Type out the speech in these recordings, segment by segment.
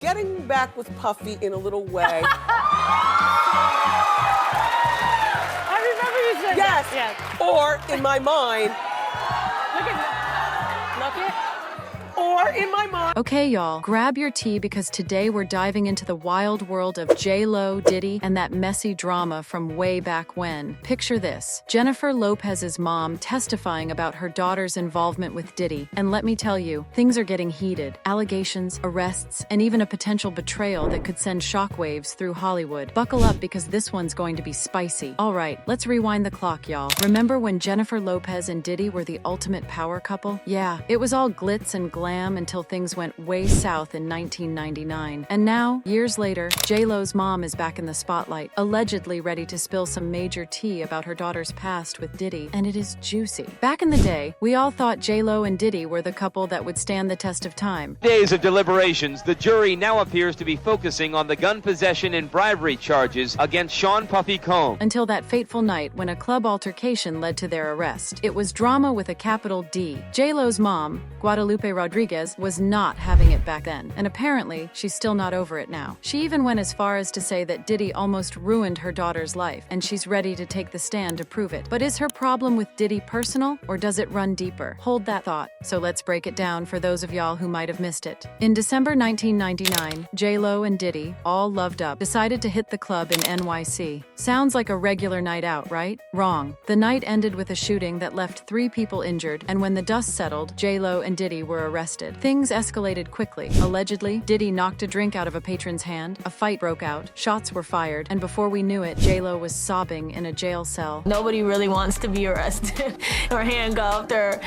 Getting back with Puffy in a little way. I remember you said Yes. that. Yes. Or in my mind. Look at it. Or in my mind. Okay, y'all, grab your tea because today we're diving into the wild world of J-Lo, Diddy, and that messy drama from way back when. Picture this: Jennifer Lopez's mom testifying about her daughter's involvement with Diddy. And let me tell you, things are getting heated. Allegations, arrests, and even a potential betrayal that could send shockwaves through Hollywood. Buckle up because this one's going to be spicy. All right, let's rewind the clock, y'all. Remember when Jennifer Lopez and Diddy were the ultimate power couple? Yeah, it was all glitz and glam until things went way south in 1999. And now, years later, J-Lo's mom is back in the spotlight, allegedly ready to spill some major tea about her daughter's past with Diddy, and it is juicy. Back in the day, we all thought J-Lo and Diddy were the couple that would stand the test of time. Days of deliberations, the jury now appears to be focusing on the gun possession and bribery charges against Sean Puffy Combs. Until that fateful night when a club altercation led to their arrest. It was drama with a capital D. J-Lo's mom, Guadalupe Rodriguez, was not having it back then, and apparently, she's still not over it now. She even went as far as to say that Diddy almost ruined her daughter's life, and she's ready to take the stand to prove it. But is her problem with Diddy personal, or does it run deeper? Hold that thought. So let's break it down for those of y'all who might have missed it. In December 1999, J-Lo and Diddy, all loved up, decided to hit the club in NYC. Sounds like a regular night out, right? Wrong. The night ended with a shooting that left 3 people injured, and when the dust settled, J-Lo and Diddy were arrested. Things escalated quickly. Allegedly, Diddy knocked a drink out of a patron's hand, a fight broke out, shots were fired, and before we knew it, J-Lo was sobbing in a jail cell. Nobody really wants to be arrested or handcuffed or,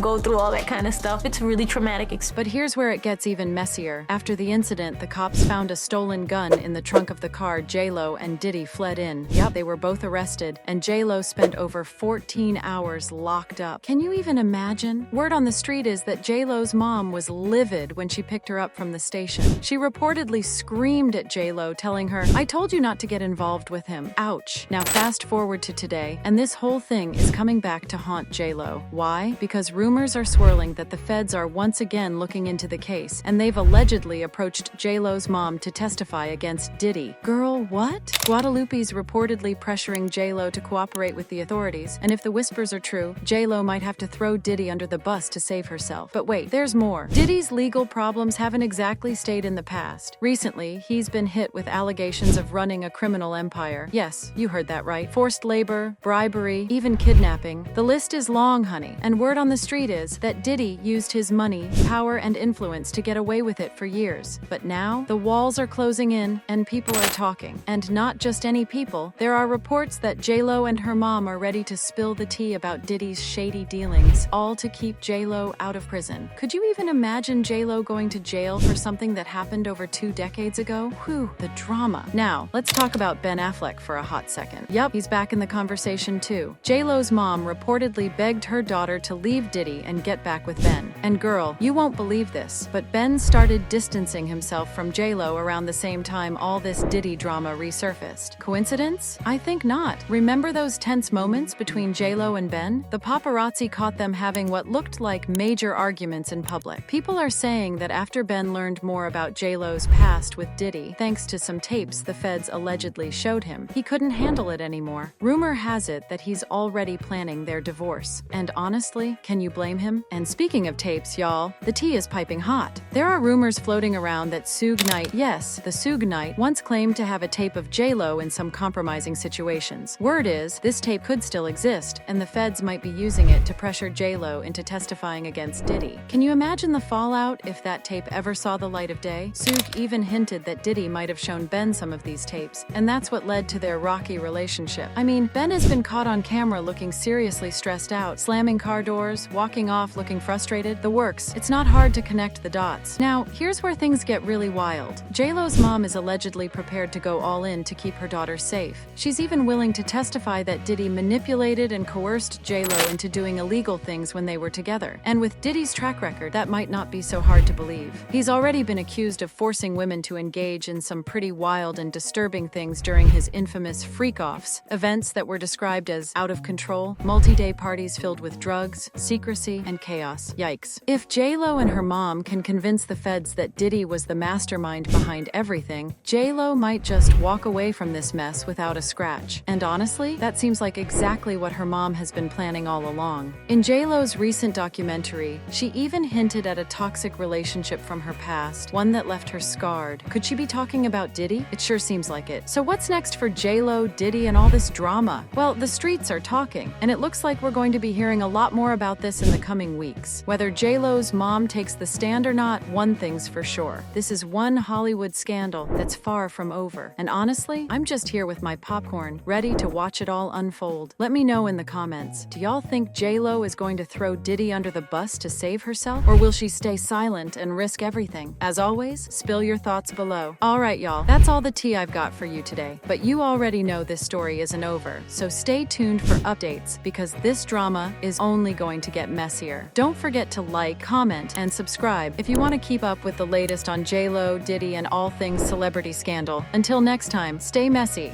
go through all that kind of stuff. It's a really traumatic experience. But here's where it gets even messier. After the incident, the cops found a stolen gun in the trunk of the car J-Lo and Diddy fled in. Yup, they were both arrested, and J-Lo spent over 14 hours locked up. Can you even imagine? Word on the street is that J-Lo's mom was livid when she picked her up from the station. She reportedly screamed at J-Lo, telling her, "I told you not to get involved with him." Ouch. Now fast forward to today, and this whole thing is coming back to haunt J-Lo. Why? Because rumors are swirling that the feds are once again looking into the case, and they've allegedly approached J-Lo's mom to testify against Diddy. Girl, what? Guadalupe's reportedly pressuring J-Lo to cooperate with the authorities, and if the whispers are true, J-Lo might have to throw Diddy under the bus to save herself. But wait, there's more. Diddy's legal problems haven't exactly stayed in the past. Recently, he's been hit with allegations of running a criminal empire. Yes, you heard that right. Forced labor, bribery, even kidnapping. The list is long, honey. And word on the street is that Diddy used his money, power, and influence to get away with it for years. But now, the walls are closing in, and people are talking. And not just any people. There are reports that J-Lo and her mom are ready to spill the tea about Diddy's shady dealings, all to keep J-Lo out of prison. Could you even imagine J-Lo going to jail for something that happened over 2 decades ago? Whew, the drama. Now, let's talk about Ben Affleck for a hot second. Yup, he's back in the conversation too. J-Lo's mom reportedly begged her daughter to leave Diddy and get back with Ben. And girl, you won't believe this, but Ben started distancing himself from J-Lo around the same time all this Diddy drama resurfaced. Coincidence? I think not. Remember those tense moments between J-Lo and Ben? The paparazzi caught them having what looked like major arguments in public. People are saying that after Ben learned more about J-Lo's past with Diddy, thanks to some tapes the feds allegedly showed him, he couldn't handle it anymore. Rumor has it that he's already planning their divorce. And honestly, can you blame him? And speaking of tapes, y'all, the tea is piping hot. There are rumors floating around that Suge Knight, yes, the Suge Knight, once claimed to have a tape of J-Lo in some compromising situations. Word is, this tape could still exist, and the feds might be using it to pressure J-Lo into testifying against Diddy. Can you imagine the fallout if that tape ever saw the light of day? Suge even hinted that Diddy might have shown Ben some of these tapes, and that's what led to their rocky relationship. I mean, Ben has been caught on camera looking seriously stressed out, slamming car doors, walking off looking frustrated, the works. It's not hard to connect the dots. Now, here's where things get really wild. J-Lo's mom is allegedly prepared to go all in to keep her daughter safe. She's even willing to testify that Diddy manipulated and coerced J-Lo into doing illegal things when they were together. And with Diddy's track record, that might not be so hard to believe. He's already been accused of forcing women to engage in some pretty wild and disturbing things during his infamous freak-offs, events that were described as out of control, multi-day parties filled with drugs, secrecy, and chaos. Yikes. weeks. If J-Lo and her mom can convince the feds that Diddy was the mastermind behind everything, J-Lo might just walk away from this mess without a scratch. And honestly, that seems like exactly what her mom has been planning all along. In J-Lo's recent documentary, she even hinted at a toxic relationship from her past, one that left her scarred. Could she be talking about Diddy? It sure seems like it. So what's next for J-Lo, Diddy, and all this drama? Well, the streets are talking, and it looks like we're going to be hearing a lot more about this in the coming weeks. Whether J-Lo's mom takes the stand or not, one thing's for sure. This is one Hollywood scandal that's far from over. And honestly, I'm just here with my popcorn, ready to watch it all unfold. Let me know in the comments. Do y'all think J-Lo is going to throw Diddy under the bus to save herself? Or will she stay silent and risk everything? As always, spill your thoughts below. Alright y'all, that's all the tea I've got for you today. But you already know this story isn't over, so stay tuned for updates because this drama is only going to get messier. Don't forget to like, comment, and subscribe if you want to keep up with the latest on J-Lo, Diddy, and all things celebrity scandal. Until next time, stay messy.